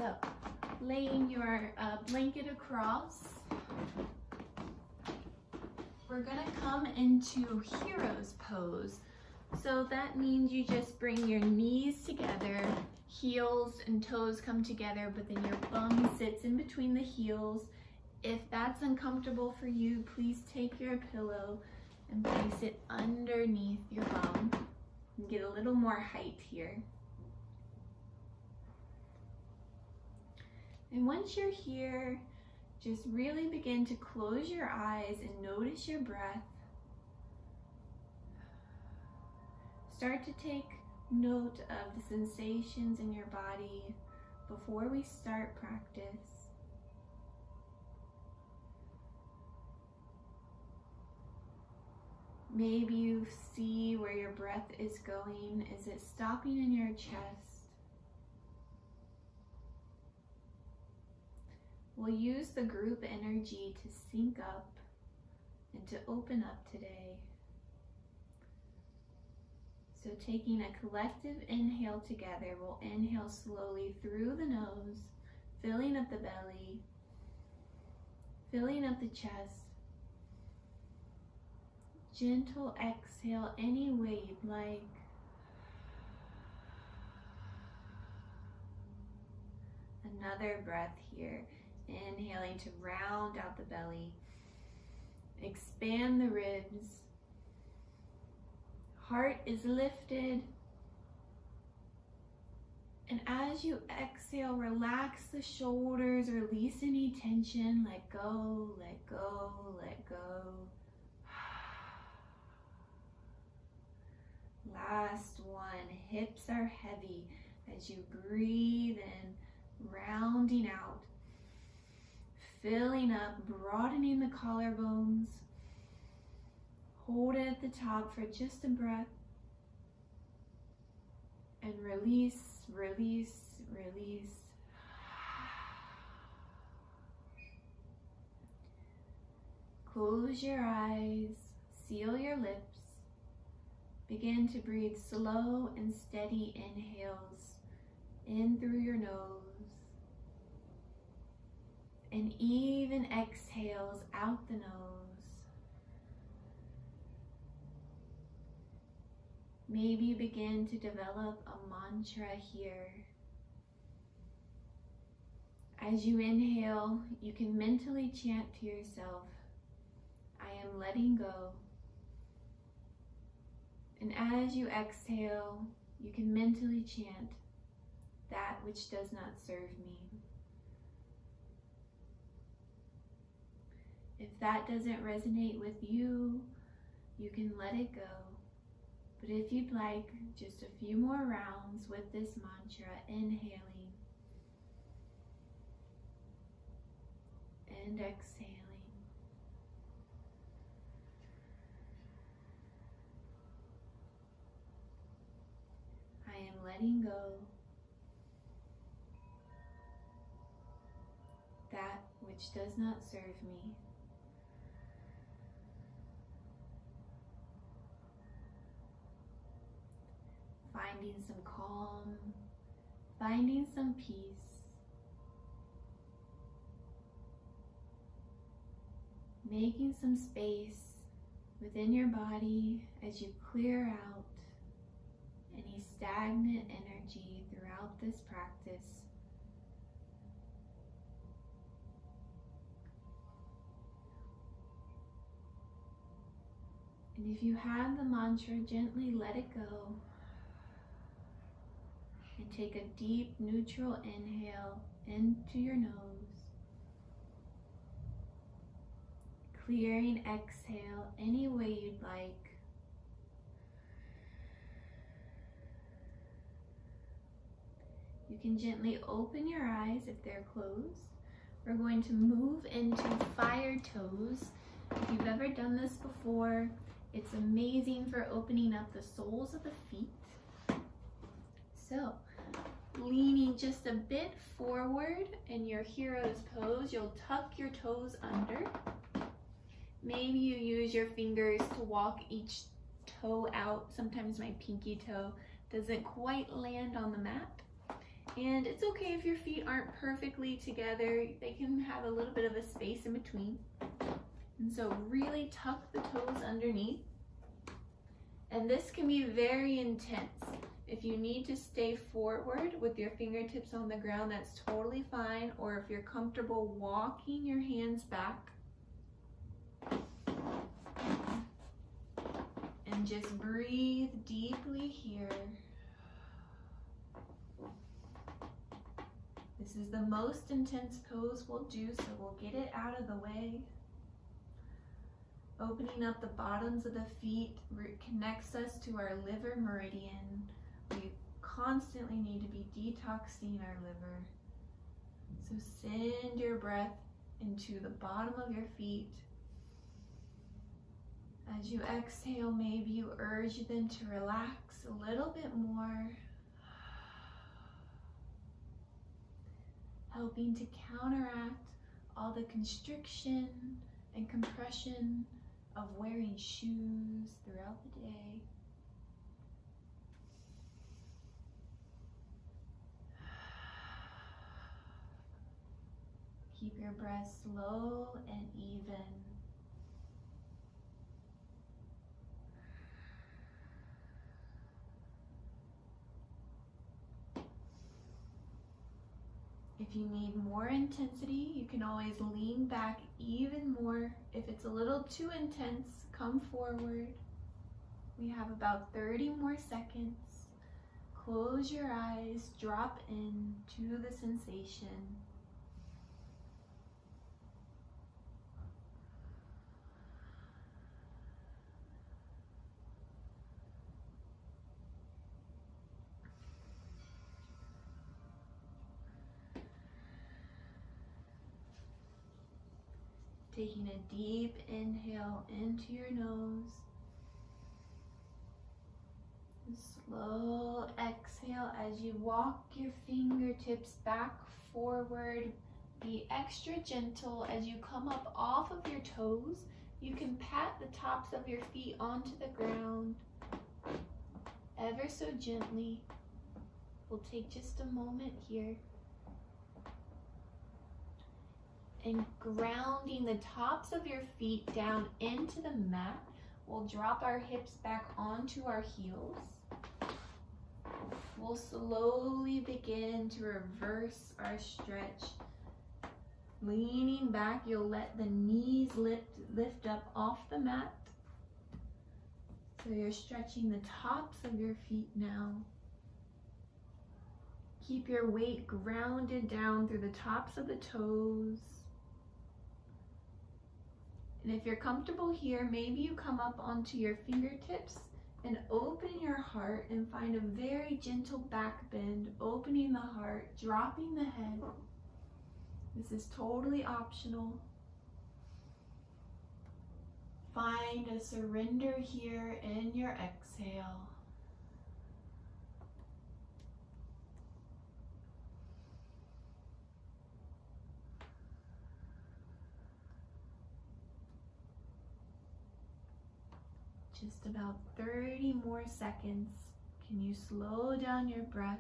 So, laying your blanket across, we're gonna come into hero's pose. So that means you just bring your knees together, heels and toes come together, but then your bum sits in between the heels. If that's uncomfortable for you, please take your pillow and place it underneath your bum and get a little more height here. And once you're here, just really begin to close your eyes and notice your breath. Start to take note of the sensations in your body before we start practice. Maybe you see where your breath is going. Is it stopping in your chest? We'll use the group energy to sync up and to open up today. So taking a collective inhale together, we'll inhale slowly through the nose, filling up the belly, filling up the chest. Gentle exhale any way you'd like. Another breath here. Inhaling to round out the belly. Expand the ribs. Heart is lifted. And as you exhale, relax the shoulders, release any tension. Let go, let go, let go. Last one. Hips are heavy as you breathe in, rounding out. Filling up, broadening the collarbones. Hold it at the top for just a breath. And release, release, release. Close your eyes, seal your lips. Begin to breathe slow and steady inhales in through your nose. And even exhales out the nose. Maybe begin to develop a mantra here. As you inhale, you can mentally chant to yourself, I am letting go. And as you exhale, you can mentally chant, that which does not serve me. If that doesn't resonate with you, you can let it go. But if you'd like, just a few more rounds with this mantra, inhaling and exhaling. I am letting go that which does not serve me. Finding some calm, finding some peace. Making some space within your body as you clear out any stagnant energy throughout this practice. And if you have the mantra, gently let it go. And take a deep neutral inhale into your nose. Clearing exhale any way you'd like. You can gently open your eyes if they're closed. We're going to move into fire toes. If you've ever done this before, it's amazing for opening up the soles of the feet. So, leaning just a bit forward in your hero's pose, you'll tuck your toes under. Maybe you use your fingers to walk each toe out. Sometimes my pinky toe doesn't quite land on the mat. And it's okay if your feet aren't perfectly together. They can have a little bit of a space in between. And so really tuck the toes underneath. And this can be very intense. If you need to stay forward with your fingertips on the ground, that's totally fine. Or if you're comfortable walking your hands back. And just breathe deeply here. This is the most intense pose we'll do, so we'll get it out of the way. Opening up the bottoms of the feet connects us to our liver meridian. We constantly need to be detoxing our liver. So send your breath into the bottom of your feet. As you exhale, maybe you urge them to relax a little bit more, helping to counteract all the constriction and compression of wearing shoes throughout the day. Keep your breath slow and even. If you need more intensity, you can always lean back even more. If it's a little too intense, come forward. We have about 30 more seconds. Close your eyes, drop into the sensation. Taking a deep inhale into your nose. Slow exhale as you walk your fingertips back forward. Be extra gentle as you come up off of your toes. You can pat the tops of your feet onto the ground ever so gently. We'll take just a moment here. And grounding the tops of your feet down into the mat, we'll drop our hips back onto our heels. We'll slowly begin to reverse our stretch. Leaning back, you'll let the knees lift up off the mat. So you're stretching the tops of your feet now. Keep your weight grounded down through the tops of the toes. And if you're comfortable here, maybe you come up onto your fingertips and open your heart and find a very gentle back bend, opening the heart, dropping the head. This is totally optional. Find a surrender here in your exhale. Just about 30 more seconds. Can you slow down your breath?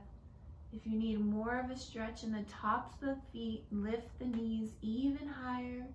If you need more of a stretch in the tops of the feet, lift the knees even higher.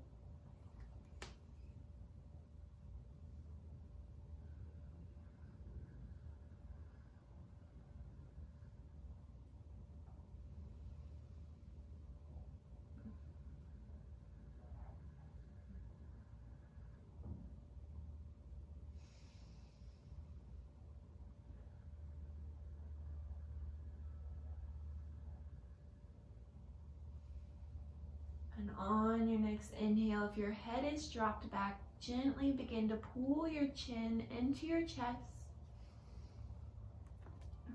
And on your next inhale, if your head is dropped back, gently begin to pull your chin into your chest.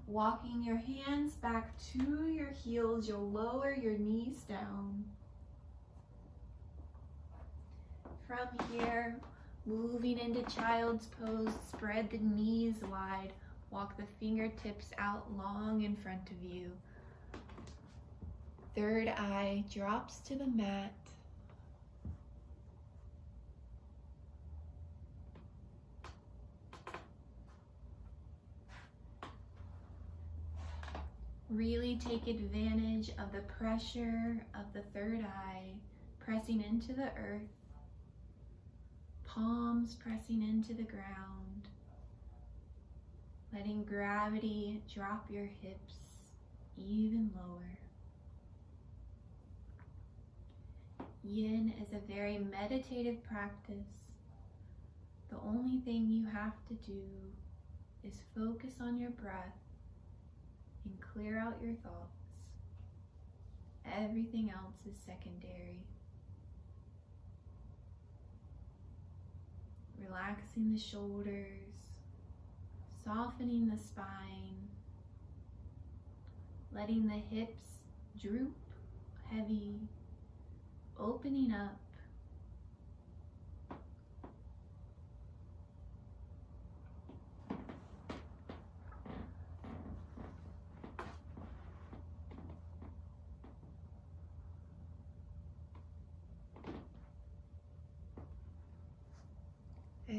Walking your hands back to your heels, you'll lower your knees down. From here, moving into child's pose, spread the knees wide. Walk the fingertips out long in front of you. Third eye drops to the mat. Really take advantage of the pressure of the third eye, pressing into the earth, palms pressing into the ground, letting gravity drop your hips even lower. Yin is a very meditative practice. The only thing you have to do is focus on your breath and clear out your thoughts. Everything else is secondary. Relaxing the shoulders, softening the spine, letting the hips droop heavy, opening up.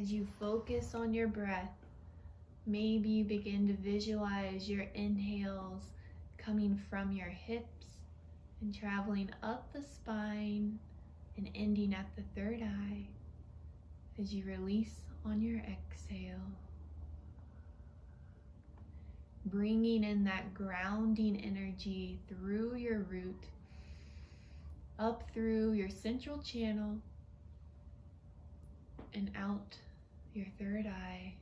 As you focus on your breath, maybe you begin to visualize your inhales coming from your hips and traveling up the spine and ending at the third eye as you release on your exhale. Bringing in that grounding energy through your root, up through your central channel, and out your third eye.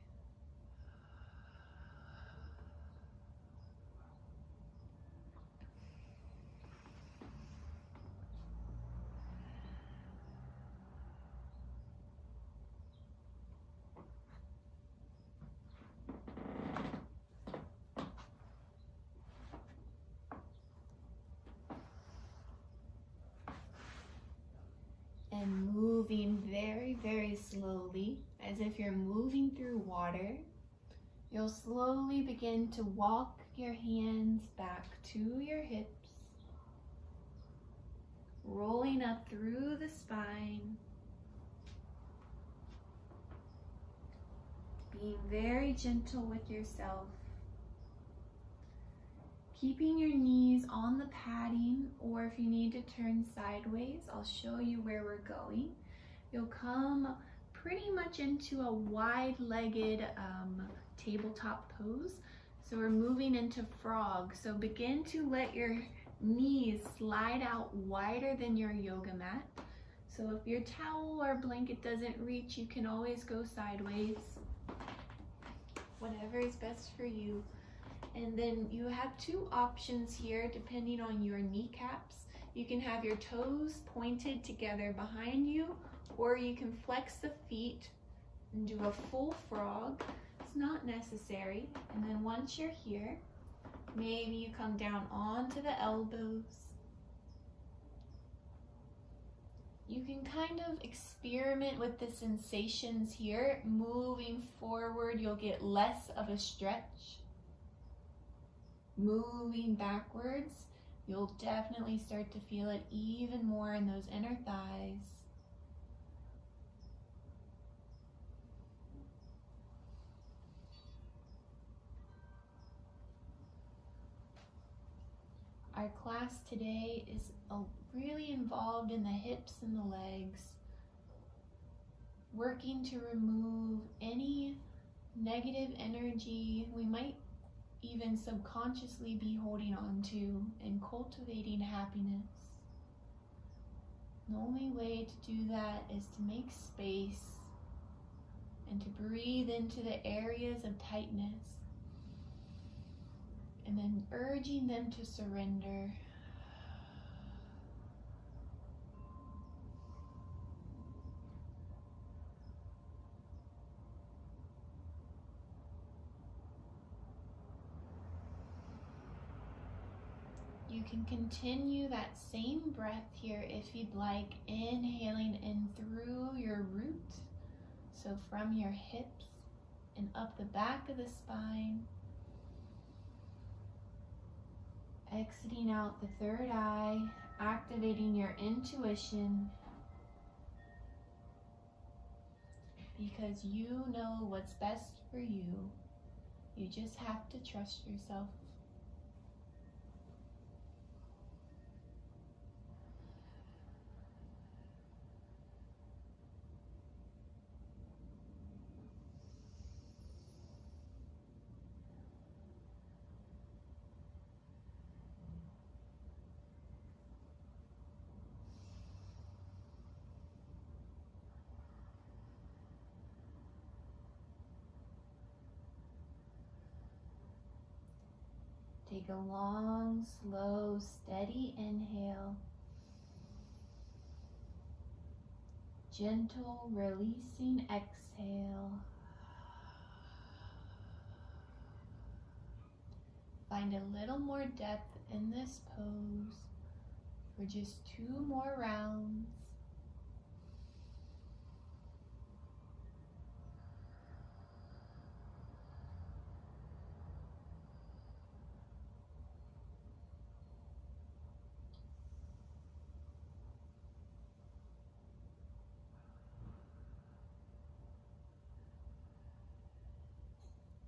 And moving very, very slowly, as if you're moving through water, you'll slowly begin to walk your hands back to your hips, rolling up through the spine, being very gentle with yourself, keeping your knees on the padding, or if you need to turn sideways, I'll show you where we're going. You'll come pretty much into a wide-legged tabletop pose. So we're moving into frog. So begin to let your knees slide out wider than your yoga mat. So if your towel or blanket doesn't reach, you can always go sideways. Whatever is best for you. And then you have two options here depending on your kneecaps. You can have your toes pointed together behind you, or you can flex the feet and do a full frog. It's not necessary. And then once you're here, maybe you come down onto the elbows. You can kind of experiment with the sensations here. Moving forward, you'll get less of a stretch. Moving backwards, you'll definitely start to feel it even more in those inner thighs. Our class today is really involved in the hips and the legs, working to remove any negative energy we might even subconsciously be holding on to, and cultivating happiness. The only way to do that is to make space and to breathe into the areas of tightness, and then urging them to surrender. You can continue that same breath here if you'd like, inhaling in through your root, so from your hips and up the back of the spine. Exiting out the third eye, activating your intuition, because you know what's best for you. You just have to trust yourself. Take a long, slow, steady inhale. Gentle, releasing exhale. Find a little more depth in this pose for just 2 more rounds.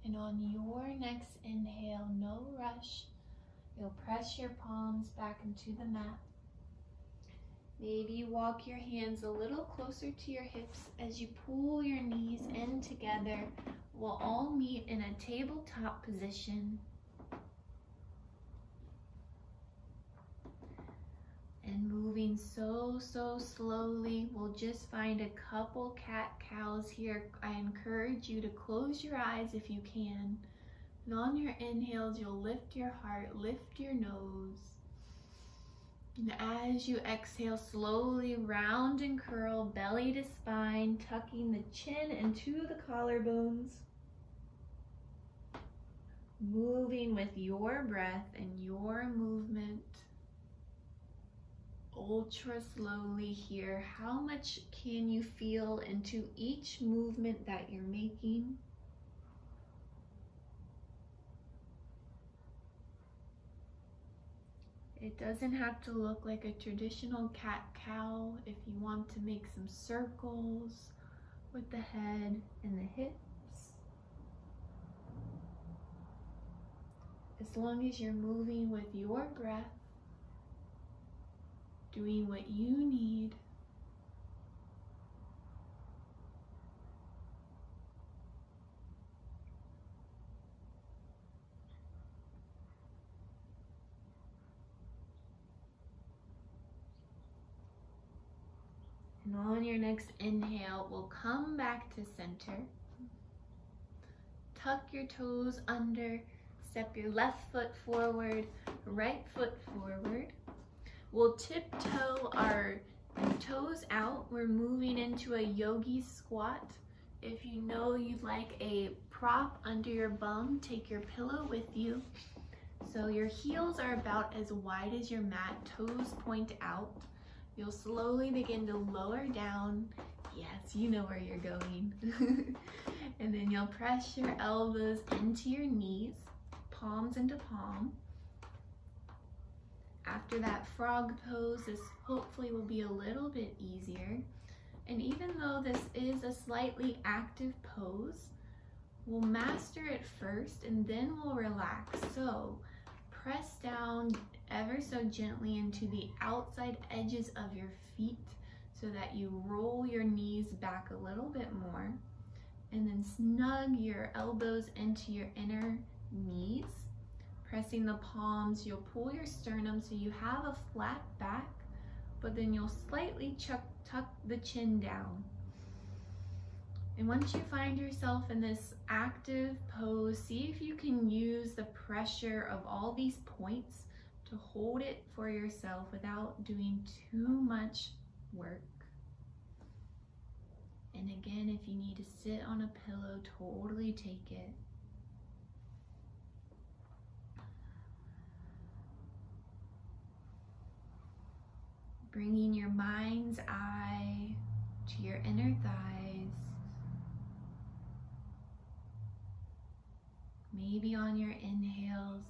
And on your next inhale, no rush, you'll press your palms back into the mat. Maybe walk your hands a little closer to your hips as you pull your knees in together. We'll all meet in a tabletop position. And moving so slowly, we'll just find a couple cat-cows here. I encourage you to close your eyes if you can. And on your inhales, you'll lift your heart, lift your nose. And as you exhale, slowly round and curl, belly to spine, tucking the chin into the collarbones. Moving with your breath and your movement. Ultra slowly here. How much can you feel into each movement that you're making? It doesn't have to look like a traditional cat-cow. If you want to make some circles with the head and the hips. As long as you're moving with your breath, doing what you need. And on your next inhale, we'll come back to center. Tuck your toes under, step your left foot forward, right foot forward. We'll tiptoe our toes out. We're moving into a yogi squat. If you know you'd like a prop under your bum, take your pillow with you. So your heels are about as wide as your mat, toes point out. You'll slowly begin to lower down. Yes, you know where you're going. And then you'll press your elbows into your knees, palms into palm. After that frog pose, this hopefully will be a little bit easier. And even though this is a slightly active pose, we'll master it first and then we'll relax. So press down ever so gently into the outside edges of your feet so that you roll your knees back a little bit more. And then snug your elbows into your inner knees. Pressing the palms, you'll pull your sternum so you have a flat back, but then you'll slightly tuck the chin down. And once you find yourself in this active pose, see if you can use the pressure of all these points to hold it for yourself without doing too much work. And again, if you need to sit on a pillow, totally take it. Bringing your mind's eye to your inner thighs. Maybe on your inhales,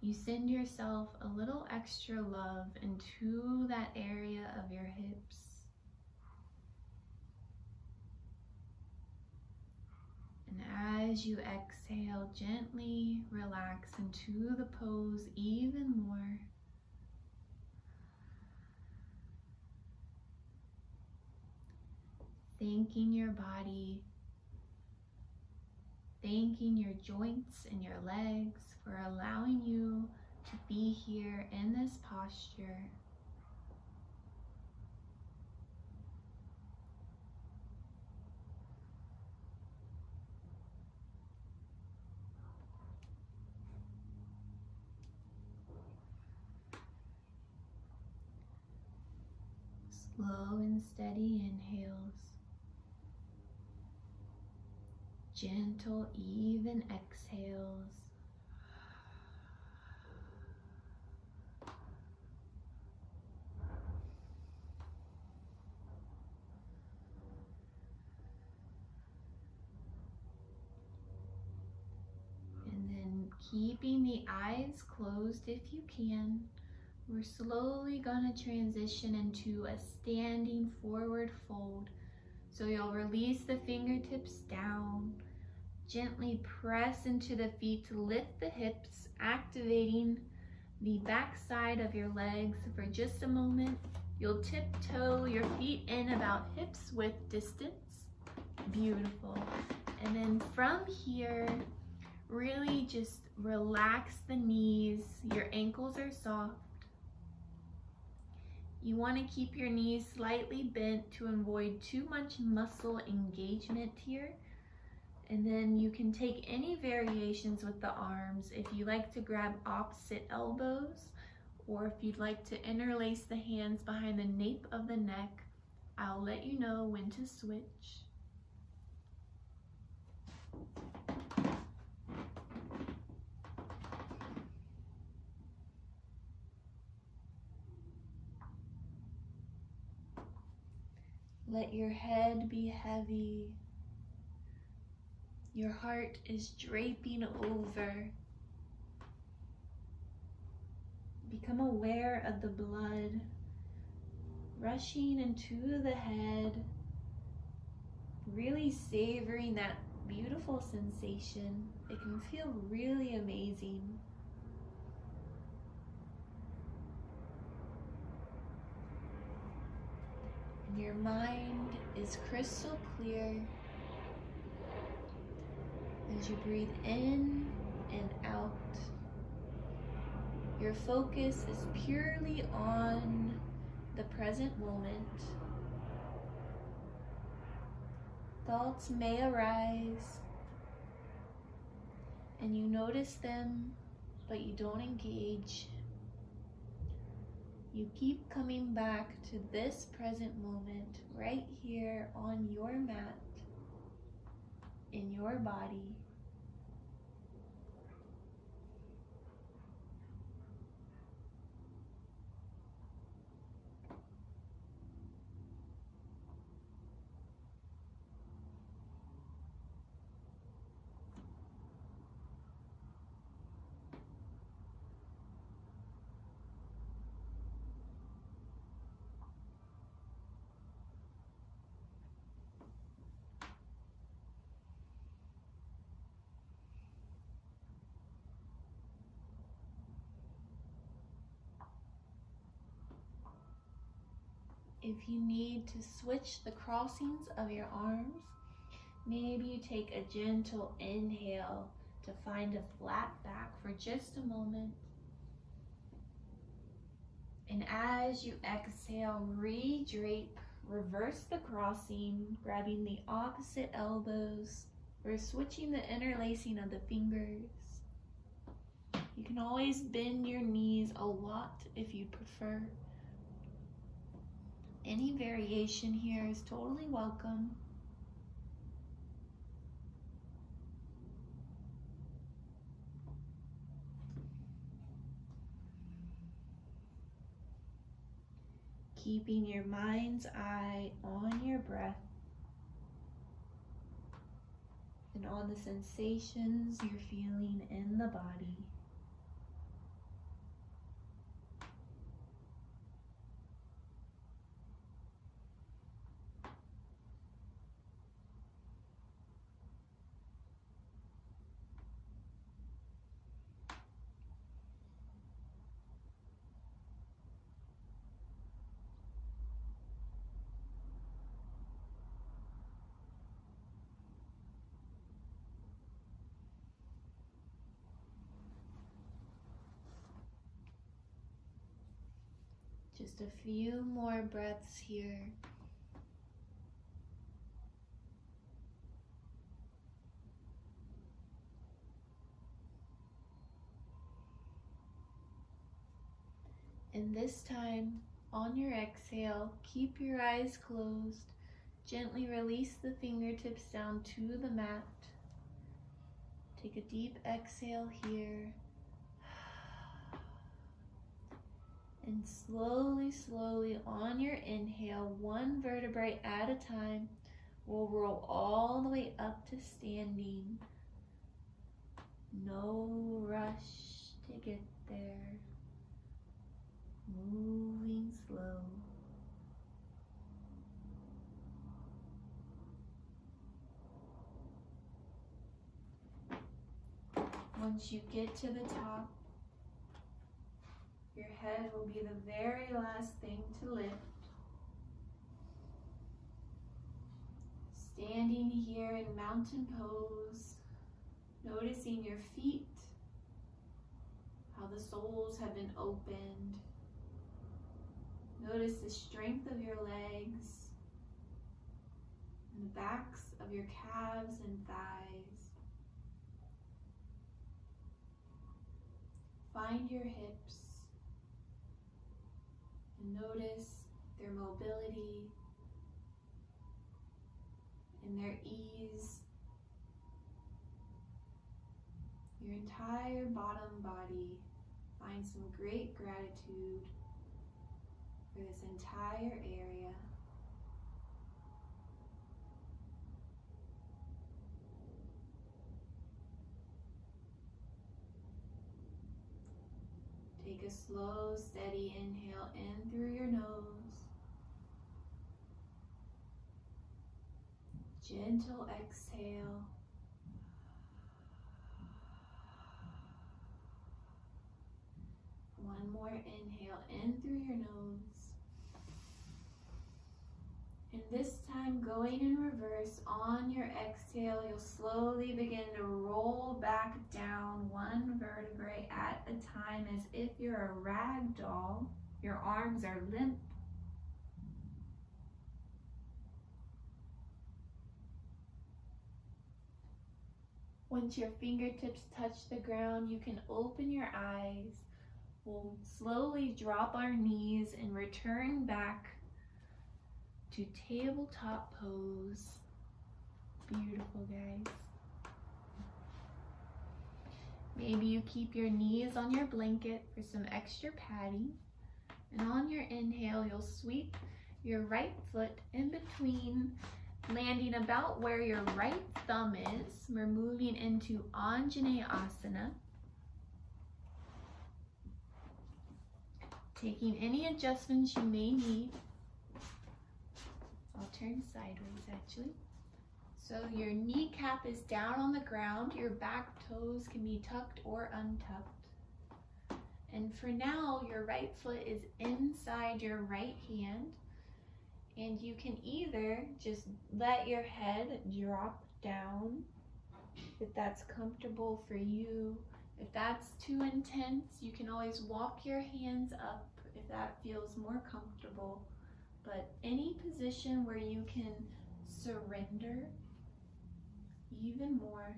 you send yourself a little extra love into that area of your hips. And as you exhale, gently relax into the pose even more. Thanking your body, thanking your joints and your legs for allowing you to be here in this posture. Slow and steady inhales. Gentle, even exhales. And then keeping the eyes closed if you can, we're slowly going to transition into a standing forward fold. So you'll release the fingertips down, gently press into the feet to lift the hips, activating the back side of your legs for just a moment. You'll tiptoe your feet in about hips width distance. Beautiful. And then from here, really just relax the knees. Your ankles are soft. You want to keep your knees slightly bent to avoid too much muscle engagement here. And then you can take any variations with the arms. If you like to grab opposite elbows, or if you'd like to interlace the hands behind the nape of the neck, I'll let you know when to switch. Let your head be heavy. Your heart is draping over. Become aware of the blood rushing into the head, really savoring that beautiful sensation. It can feel really amazing. And your mind is crystal clear as you breathe in and out. Your focus is purely on the present moment. Thoughts may arise and you notice them, but you don't engage. You keep coming back to this present moment right here on your mat, in your body. If you need to switch the crossings of your arms, maybe you take a gentle inhale to find a flat back for just a moment. And as you exhale, re-drape, reverse the crossing, grabbing the opposite elbows. We're switching the interlacing of the fingers. You can always bend your knees a lot if you prefer. Any variation here is totally welcome. Keeping your mind's eye on your breath and on the sensations you're feeling in the body. Just a few more breaths here. And this time, On your exhale, keep your eyes closed. Gently release the fingertips down to the mat. Take a deep exhale here. And slowly, slowly on your inhale, one vertebrae at a time, we'll roll all the way up to standing. No rush to get there. Moving slow. Once you get to the top, your head will be the very last thing to lift. Standing here in mountain pose, noticing your feet, how the soles have been opened. Notice the strength of your legs and the backs of your calves and thighs. Find your hips and notice their mobility and their ease. Your entire bottom body, find some great gratitude for this entire area. Take a slow, steady inhale in through your nose. Gentle exhale. One more inhale in through your nose. And this time, going in reverse, on your exhale, you'll slowly begin to roll back down one vertebrae at a time as if you're a rag doll. Your arms are limp. Once your fingertips touch the ground, you can open your eyes. We'll slowly drop our knees and return back to tabletop pose. Beautiful, guys. Maybe you keep your knees on your blanket for some extra padding. And on your inhale, you'll sweep your right foot in between, landing about where your right thumb is. We're moving into Anjaneyasana. Taking any adjustments you may need. I'll turn sideways actually. So your kneecap is down on the ground. Your back toes can be tucked or untucked. And for now, your right foot is inside your right hand. And you can either just let your head drop down if that's comfortable for you. If that's too intense, you can always walk your hands up if that feels more comfortable. But any position where you can surrender even more.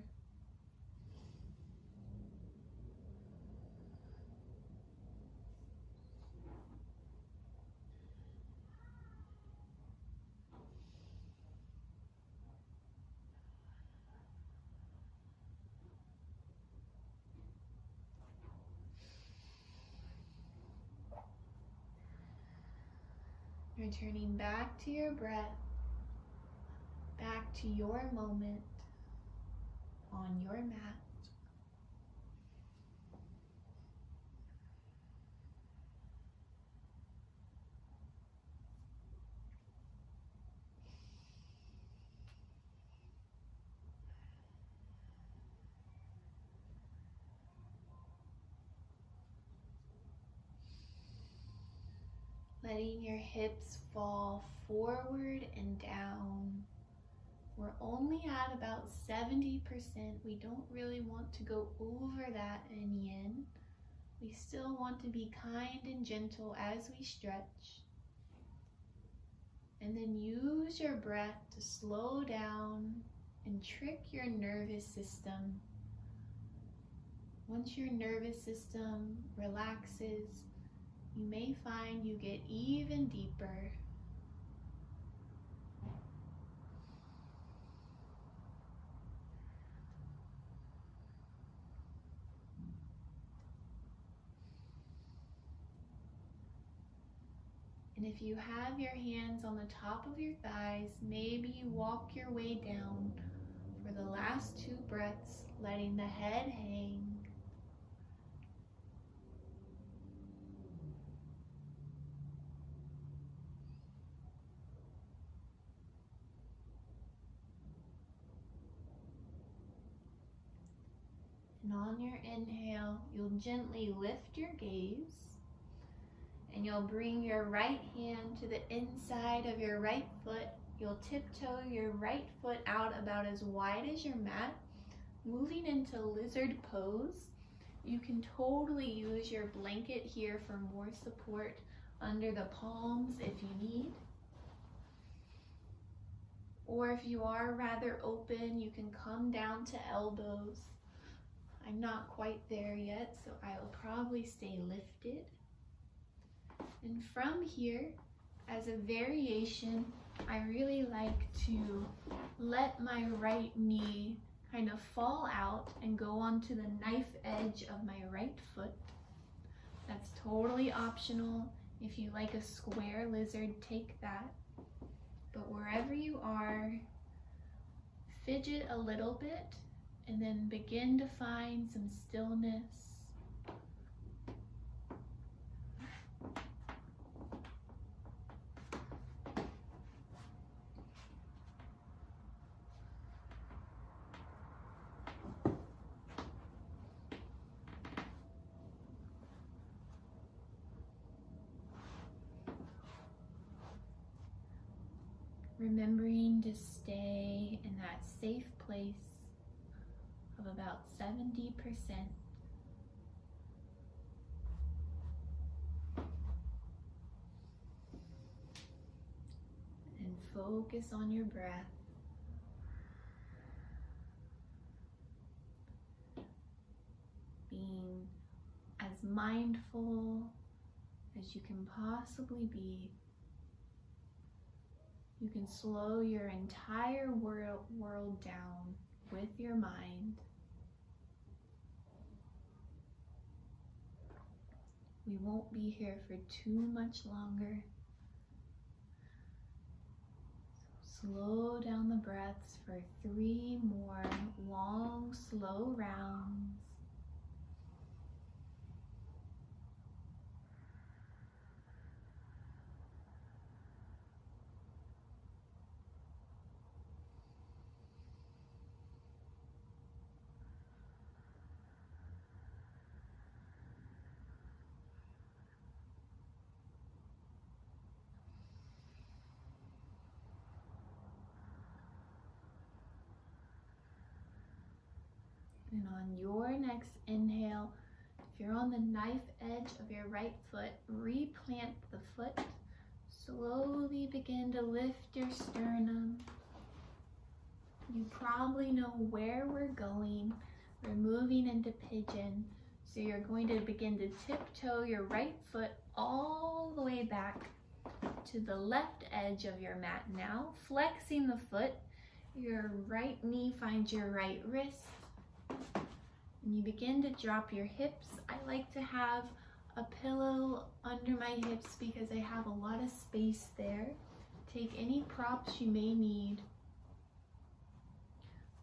Returning back to your breath, back to your moment on your mat. Letting your hips fall forward and down. We're only at about 70%. We don't really want to go over that in yin. We still want to be kind and gentle as we stretch. And then use your breath to slow down and trick your nervous system. Once your nervous system relaxes, you may find you get even deeper. And if you have your hands on the top of your thighs, maybe you walk your way down for the last 2 breaths, letting the head hang. And on your inhale, you'll gently lift your gaze. And you'll bring your right hand to the inside of your right foot. You'll tiptoe your right foot out about as wide as your mat, moving into lizard pose. You can totally use your blanket here for more support under the palms if you need. Or if you are rather open, you can come down to elbows. I'm not quite there yet, so I'll probably stay lifted. And from here, as a variation, I really like to let my right knee kind of fall out and go onto the knife edge of my right foot. That's totally optional. If you like a square lizard, take that. But wherever you are, fidget a little bit and then begin to find some stillness. Remembering to stay in that safe place of about 70%. And focus on your breath. Being as mindful as you can possibly be. You can slow your entire world down with your mind. We won't be here for too much longer. So slow down the breaths for 3 more long, slow rounds. And on your next inhale, if you're on the knife edge of your right foot, replant the foot. Slowly begin to lift your sternum. You probably know where we're going. We're moving into pigeon. So you're going to begin to tiptoe your right foot all the way back to the left edge of your mat now, flexing the foot. Your right knee finds your right wrist. And you begin to drop your hips. I like to have a pillow under my hips because I have a lot of space there. Take any props you may need.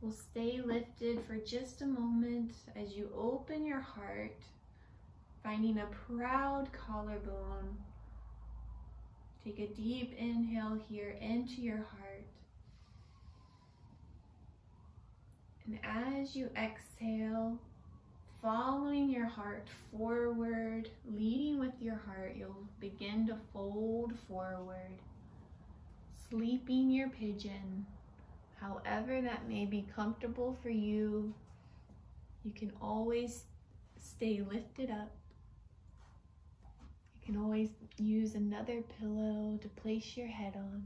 We'll stay lifted for just a moment as you open your heart, finding a proud collarbone. Take a deep inhale here into your heart. And as you exhale, following your heart forward, leading with your heart, you'll begin to fold forward, sleeping your pigeon. However that may be comfortable for you, you can always stay lifted up. You can always use another pillow to place your head on.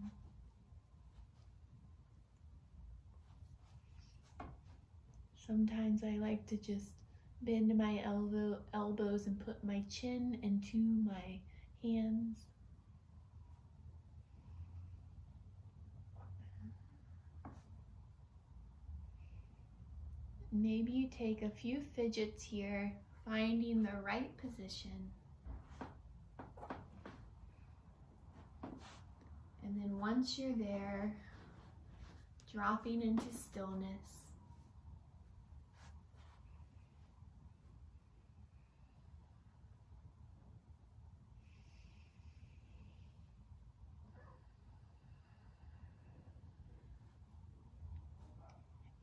Sometimes I like to just bend my elbows and put my chin into my hands. Maybe you take a few fidgets here, finding the right position. And then once you're there, dropping into stillness.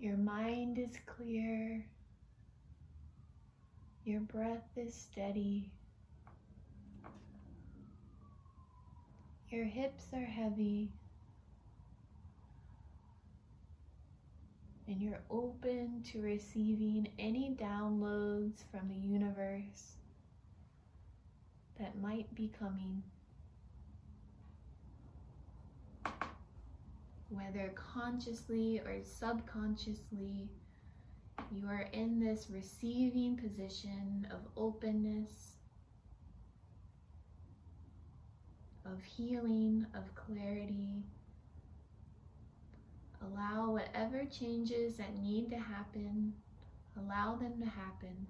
Your mind is clear. Your breath is steady. Your hips are heavy. And you're open to receiving any downloads from the universe that might be coming. Whether consciously or subconsciously, you are in this receiving position of openness, of healing, of clarity. Allow whatever changes that need to happen, allow them to happen.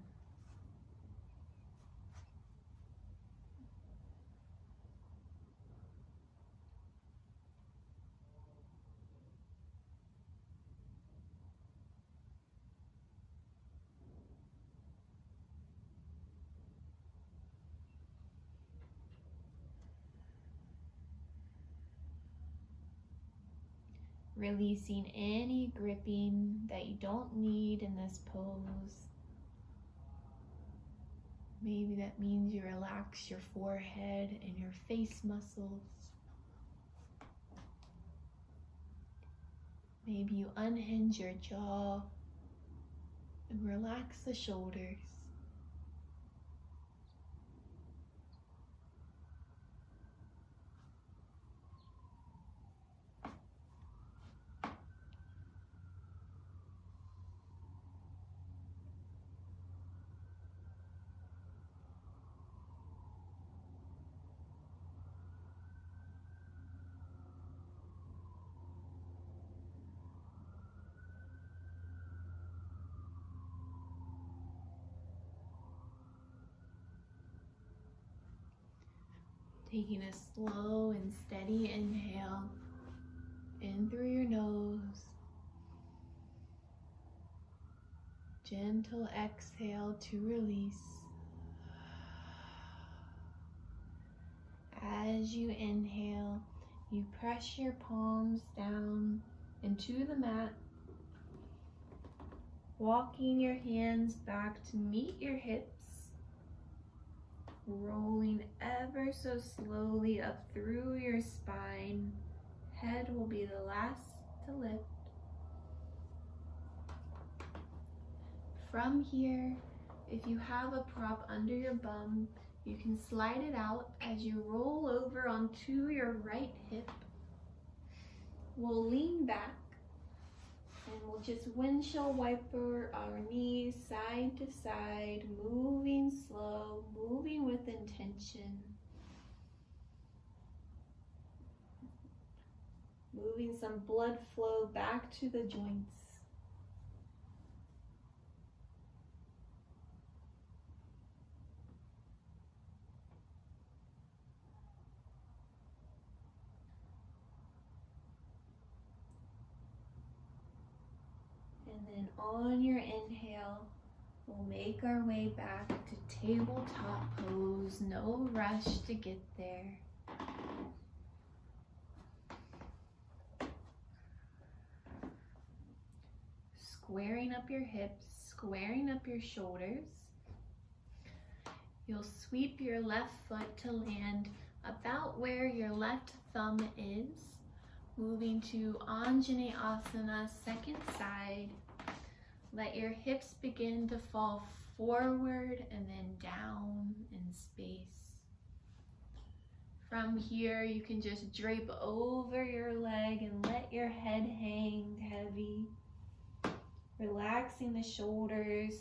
Releasing any gripping that you don't need in this pose. Maybe that means you relax your forehead and your face muscles. Maybe you unhinge your jaw and relax the shoulders. Taking a slow and steady inhale in through your nose. Gentle exhale to release. As you inhale, you press your palms down into the mat, walking your hands back to meet your hips. Rolling ever so slowly up through your spine. Head will be the last to lift. From here, if you have a prop under your bum, you can slide it out as you roll over onto your right hip. We'll lean back and we'll just windshield wiper our knees side to side, moving slow, moving with intention. Moving some blood flow back to the joints. And then on your inhale, we'll make our way back to tabletop pose. No rush to get there. Squaring up your hips, squaring up your shoulders. You'll sweep your left foot to land about where your left thumb is. Moving to Anjaneyasana, second side. Let your hips begin to fall forward and then down in space. From here, you can just drape over your leg and let your head hang heavy. Relaxing the shoulders,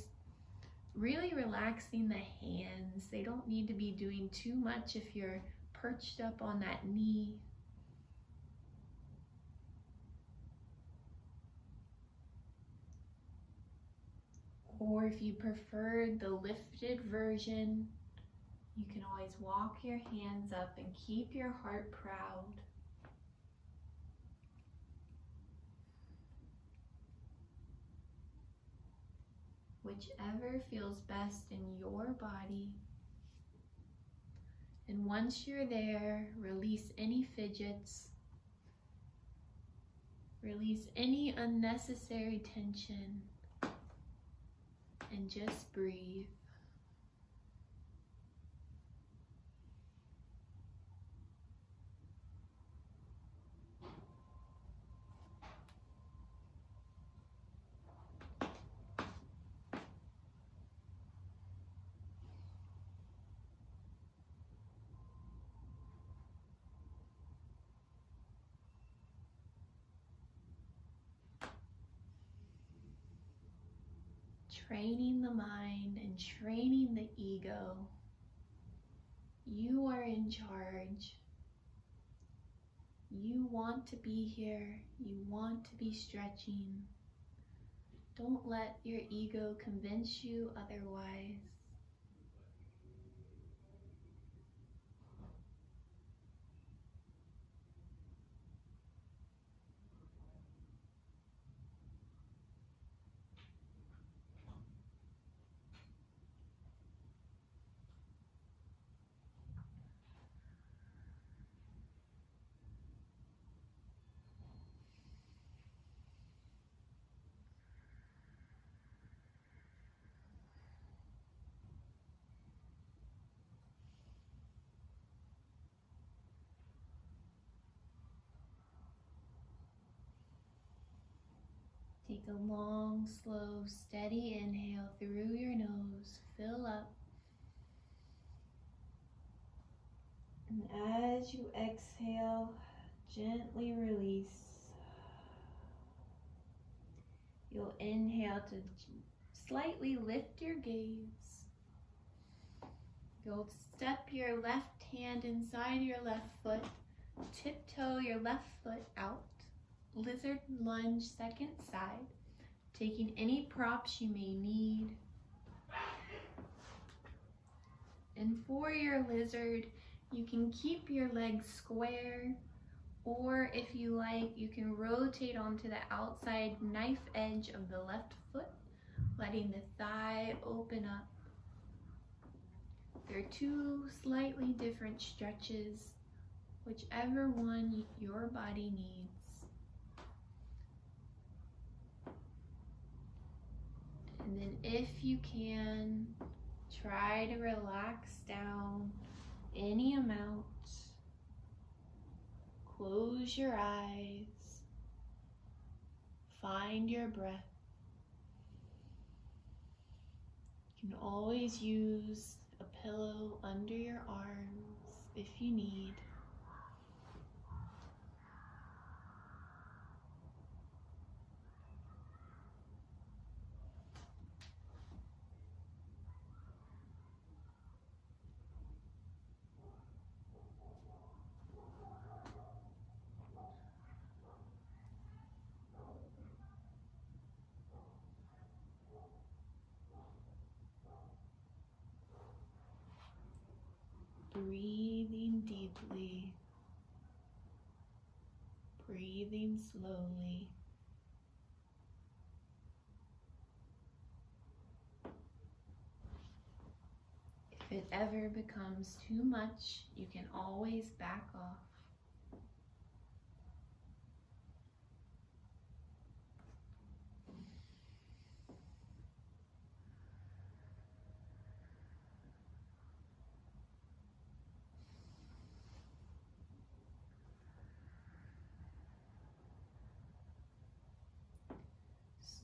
really relaxing the hands. They don't need to be doing too much if you're perched up on that knee. Or if you preferred the lifted version, you can always walk your hands up and keep your heart proud. Whichever feels best in your body. And once you're there, release any fidgets. Release any unnecessary tension. And just breathe. Training the mind and training the ego. You are in charge. You want to be here. You want to be stretching. Don't let your ego convince you otherwise. Take a long, slow, steady inhale through your nose. Fill up. And as you exhale, gently release. You'll inhale to slightly lift your gaze. You'll step your left hand inside your left foot. Tiptoe your left foot out. Lizard lunge second side, taking any props you may need. And for your lizard, you can keep your legs square, or if you like, you can rotate onto the outside knife edge of the left foot, letting the thigh open up. There are two slightly different stretches, whichever one your body needs. And then if you can, try to relax down any amount. Close your eyes. Find your breath. You can always use a pillow under your arms if you need. Breathing deeply, breathing slowly. If it ever becomes too much, you can always back off.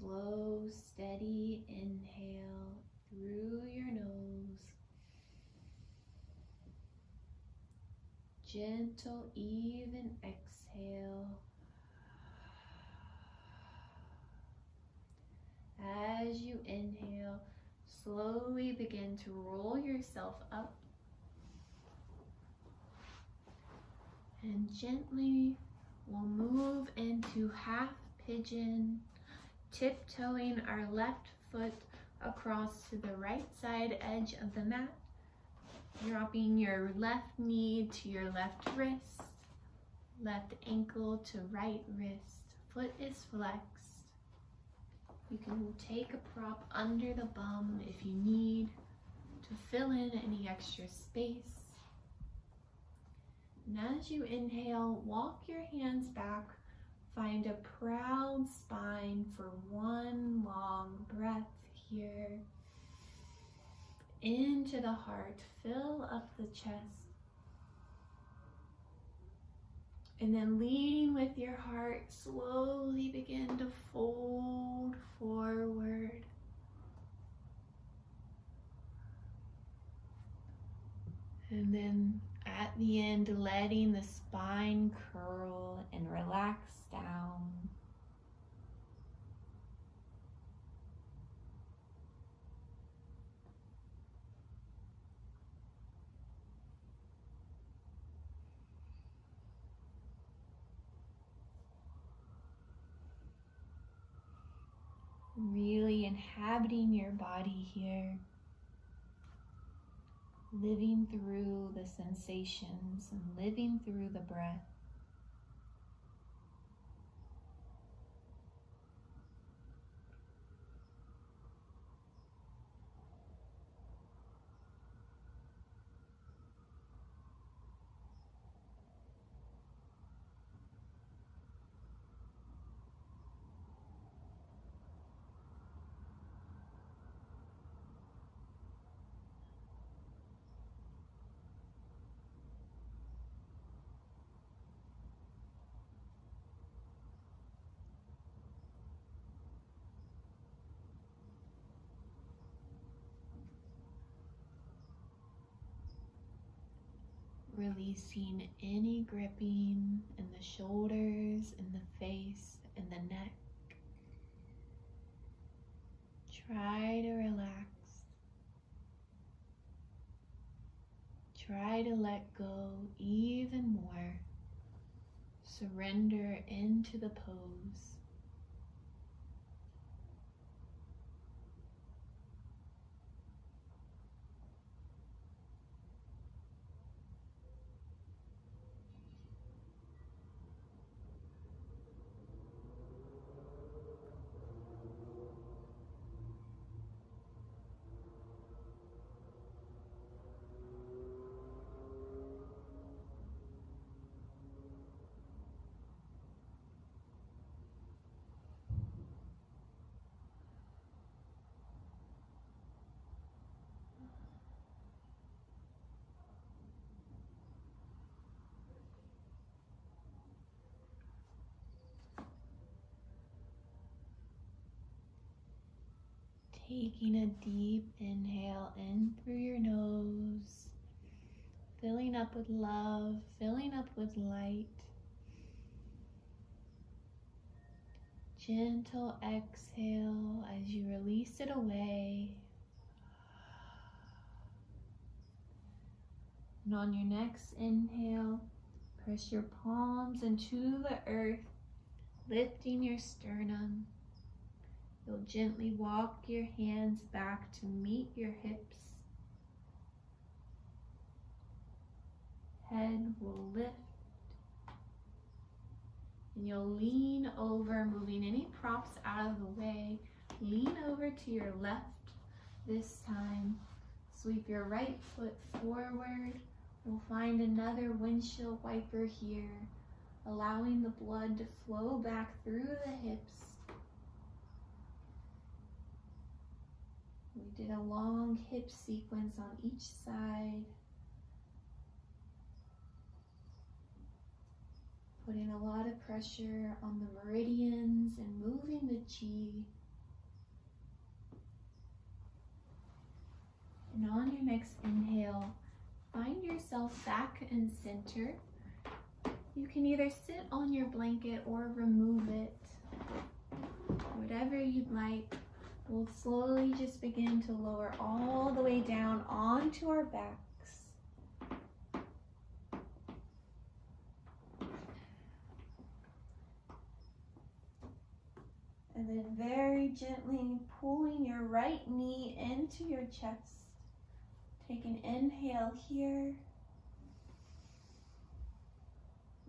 Slow, steady inhale through your nose. Gentle, even exhale. As you inhale, slowly begin to roll yourself up. And gently we'll move into half pigeon, tiptoeing our left foot across to the right side edge of the mat, dropping your left knee to your left wrist, left ankle to right wrist, foot is flexed. You can take a prop under the bum if you need to fill in any extra space. And as you inhale, walk your hands back, find a proud spine for one long breath here. Into the heart, fill up the chest. And then leading with your heart, slowly begin to fold forward. And then at the end, letting the spine curl and relax down. Really inhabiting your body here. Living through the sensations and living through the breath. Releasing any gripping in the shoulders, in the face, in the neck. Try to relax. Try to let go even more. Surrender into the pose. Taking a deep inhale in through your nose, filling up with love, filling up with light. Gentle exhale as you release it away. And on your next inhale, press your palms into the earth, lifting your sternum. You'll gently walk your hands back to meet your hips. Head will lift. And you'll lean over, moving any props out of the way. Lean over to your left this time. Sweep your right foot forward. We'll find another windshield wiper here, allowing the blood to flow back through the hips. We did a long hip sequence on each side. Putting a lot of pressure on the meridians and moving the chi. And on your next inhale, find yourself back in center. You can either sit on your blanket or remove it. Whatever you'd like. We'll slowly just begin to lower all the way down onto our backs. And then very gently pulling your right knee into your chest. Take an inhale here.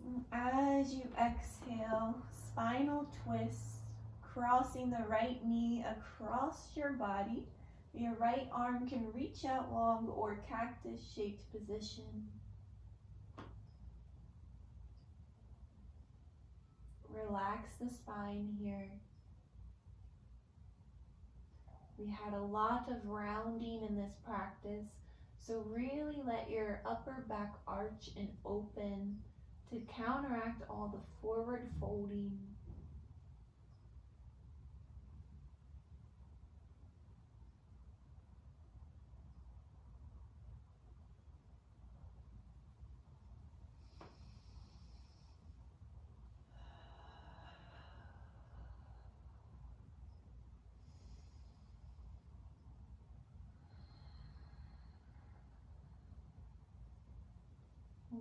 And as you exhale, spinal twist, crossing the right knee across your body. Your right arm can reach out long or cactus-shaped position. Relax the spine here. We had a lot of rounding in this practice, so really let your upper back arch and open to counteract all the forward folding.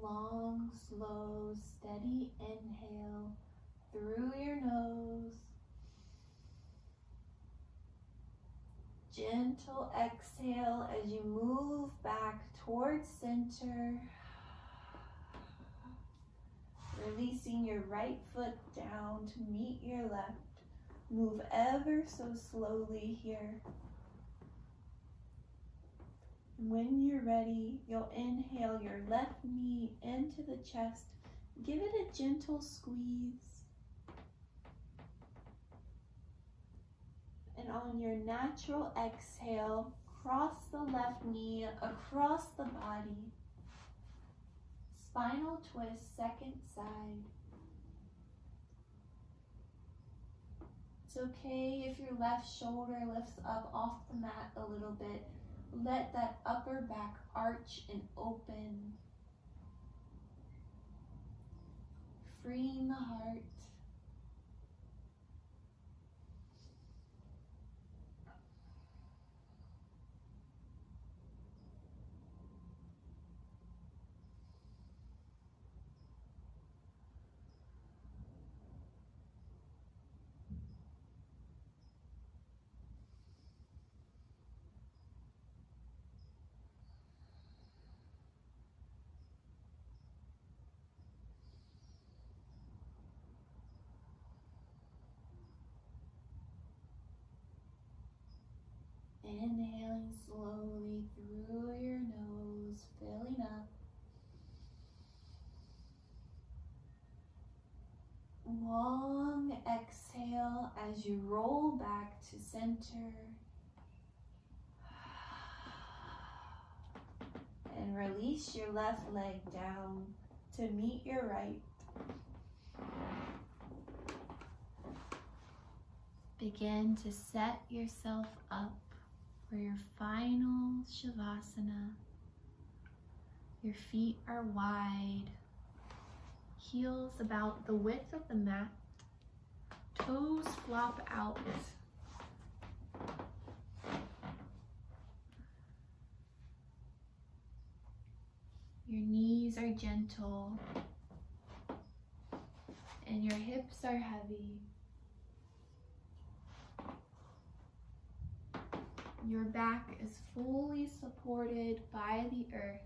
Long, slow, steady inhale through your nose. Gentle exhale as you move back towards center. Releasing your right foot down to meet your left. Move ever so slowly here. When you're ready, you'll inhale your left knee into the chest. Give it a gentle squeeze. And on your natural exhale, cross the left knee across the body. Spinal twist, second side. It's okay if your left shoulder lifts up off the mat a little bit. Let that upper back arch and open. Freeing the heart. Inhaling slowly through your nose, filling up. Long exhale as you roll back to center. And release your left leg down to meet your right. Begin to set yourself up for your final Shavasana. Your feet are wide, heels about the width of the mat, toes flop out. Your knees are gentle and your hips are heavy. Your back is fully supported by the earth.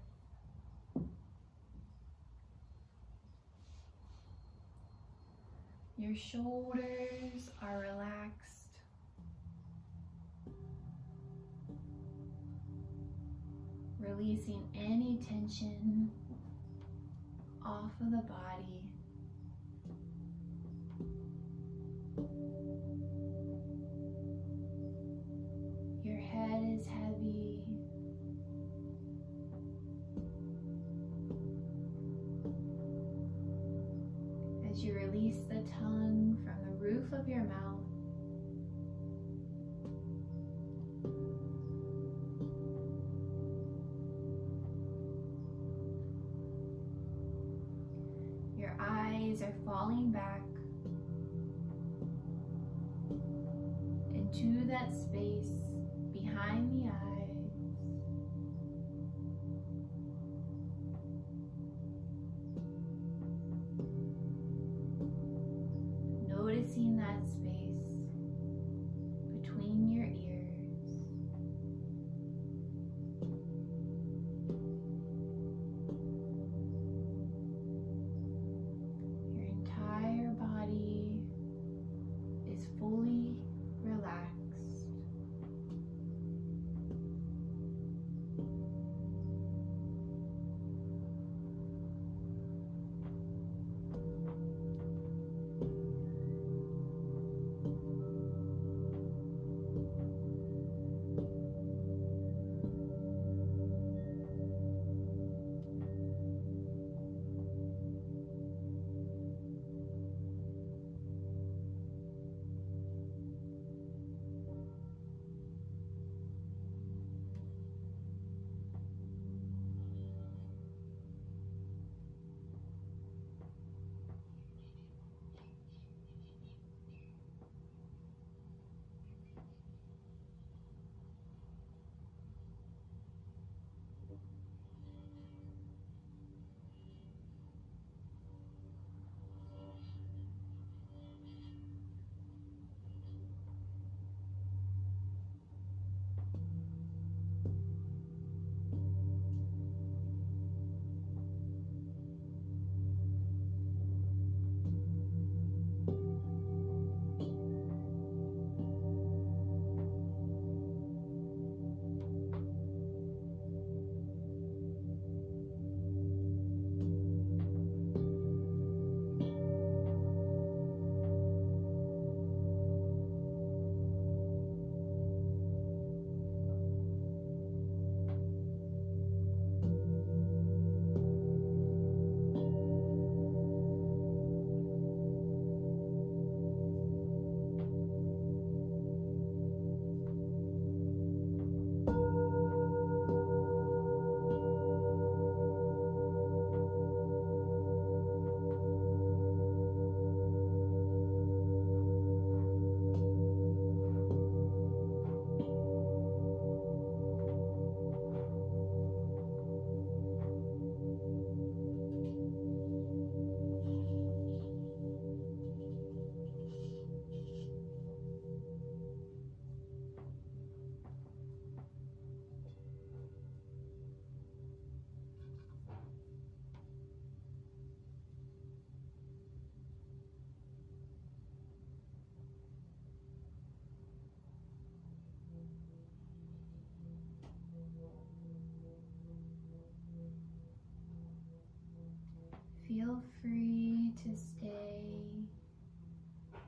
Your shoulders are relaxed. Releasing any tension off of the body. Your head is heavy. As you release the tongue from the roof of your mouth. Your eyes are falling back into that space behind the eyes. Noticing that space. Feel free to stay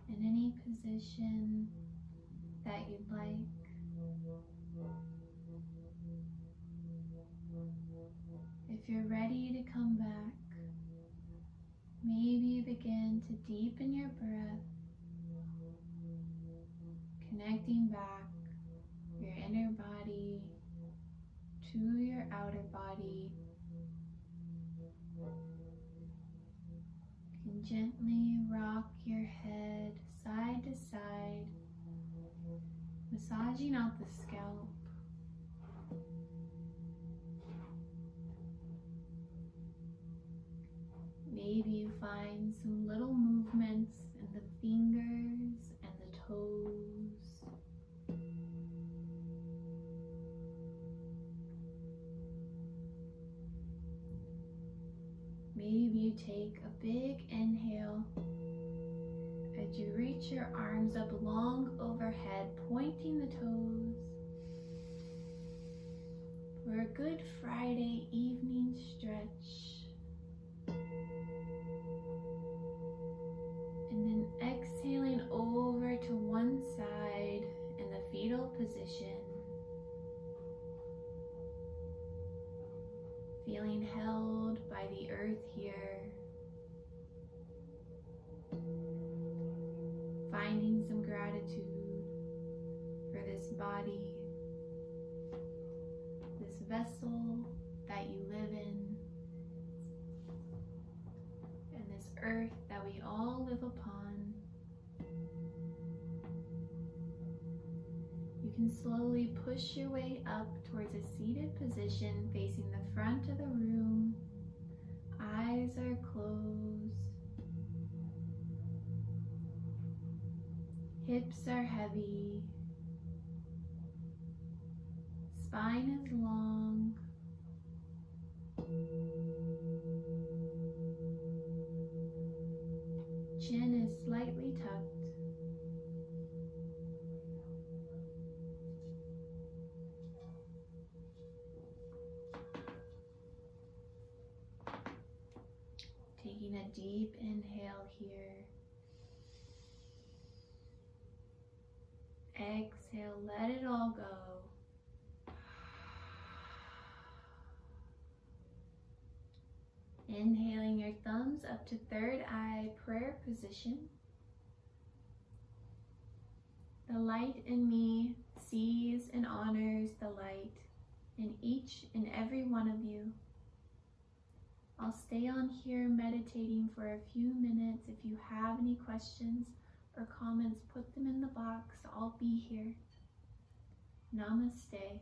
in any position that you'd like. If you're ready to come back, maybe begin to deepen your breath, connecting back your inner body to your outer body. You can gently rock your head side to side, massaging out the scalp. Maybe you find some little movements in the fingers and the toes. Maybe you take a big inhale as you reach your arms up long overhead, pointing the toes for a good Friday evening stretch. And then exhaling over to one side in the fetal position. Feeling held by the earth here. Finding some gratitude for this body, this vessel that you live in, and this earth that we all live upon. You can slowly push your way up towards a seated position facing the front of the room. Eyes are closed. Hips are heavy. Spine is long. Chin is slightly tucked. Taking a deep inhale here. Exhale, let it all go. Inhaling your thumbs up to third eye prayer position. The light in me sees and honors the light in each and every one of you. I'll stay on here meditating for a few minutes. If you have any questions or comments, put them in the box. I'll be here. Namaste.